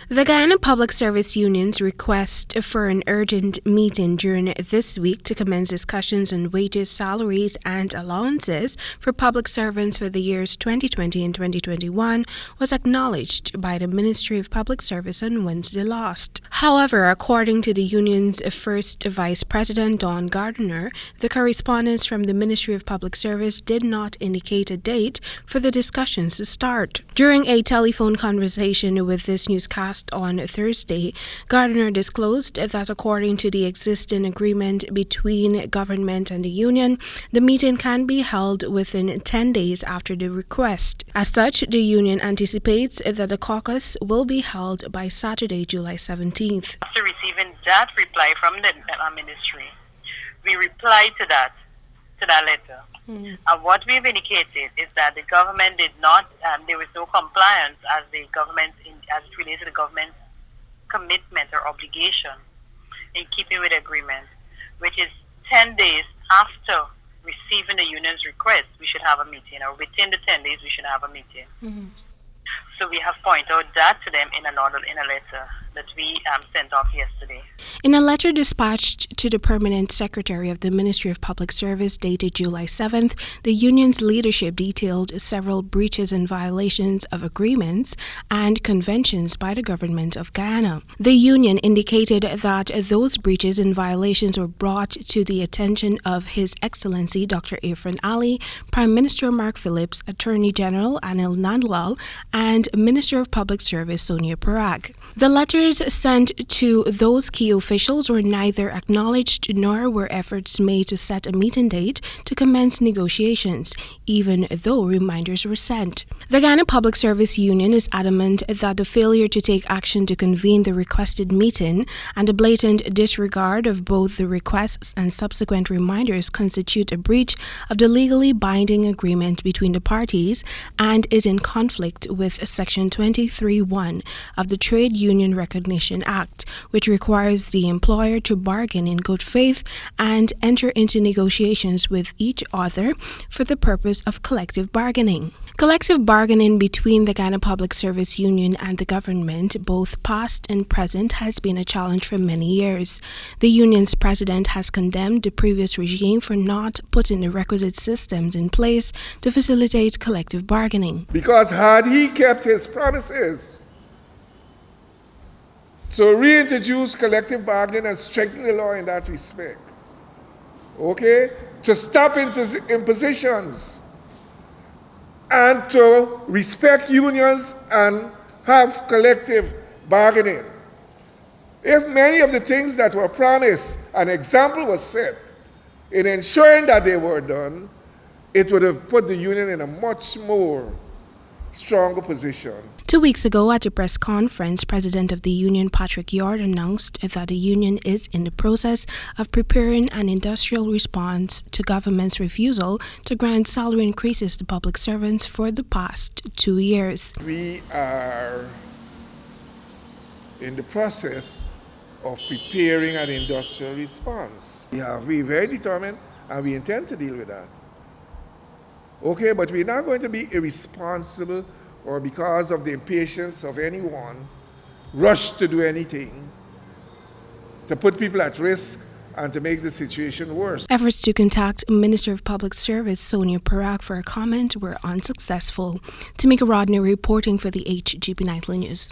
The Guyana Public Service Union's request for an urgent meeting during this week to commence discussions on wages, salaries, and allowances for public servants for the years 2020 and 2021 was acknowledged by the Ministry of Public Service on Wednesday last. However, according to the union's first Vice President, Don Gardner, the correspondence from the Ministry of Public Service did not indicate a date for the discussions to start. During a telephone conversation with this newscast on Thursday, Gardner disclosed that according to the existing agreement between government and the union, the meeting can be held within 10 days after the request. As such, the union anticipates that the caucus will be held by Saturday, July 17th. After receiving that reply from the ministry, we replied to that letter. And what we've indicated is that the government did not, there was no compliance as it relates to the government's commitment or obligation in keeping with the agreement, which is 10 days after receiving the union's request, we should have a meeting, or within the 10 days, we should have a meeting. So we have pointed out that to them in a letter that we sent off yesterday. In a letter dispatched to the Permanent Secretary of the Ministry of Public Service dated July 7th, the union's leadership detailed several breaches and violations of agreements and conventions by the government of Guyana. The union indicated that those breaches and violations were brought to the attention of His Excellency Dr. Irfan Ali, Prime Minister Mark Phillips, Attorney General Anil Nandlal, and Minister of Public Service Sonia Parag. The letters sent to those key officials were neither acknowledged nor were efforts made to set a meeting date to commence negotiations, even though reminders were sent. The Guyana Public Service Union is adamant that the failure to take action to convene the requested meeting and the blatant disregard of both the requests and subsequent reminders constitute a breach of the legally binding agreement between the parties and is in conflict with Section 23(1) of the Trade Union Recognition Act, which requires the employer to bargain in good faith and enter into negotiations with each other for the purpose of collective bargaining. Collective bargaining between the Guyana Public Service Union and the government, both past and present, has been a challenge for many years. The union's president has condemned the previous regime for not putting the requisite systems in place to facilitate collective bargaining. Because had he kept his promises to reintroduce collective bargaining and strengthen the law in that respect, to stop impositions, and to respect unions and have collective bargaining. If many of the things that were promised, an example was set in ensuring that they were done, it would have put the union in a much more stronger position. 2 weeks ago at a press conference, President of the Union, Patrick Yard, announced that the union is in the process of preparing an industrial response to government's refusal to grant salary increases to public servants for the past 2 years. We are in the process of preparing an industrial response. We're very determined and we intend to deal with that. But we're not going to be irresponsible or because of the impatience of anyone, rush to do anything to put people at risk and to make the situation worse. Efforts to contact Minister of Public Service Sonia Parag for a comment were unsuccessful. Temika Rodney reporting for the HGP Nightly News.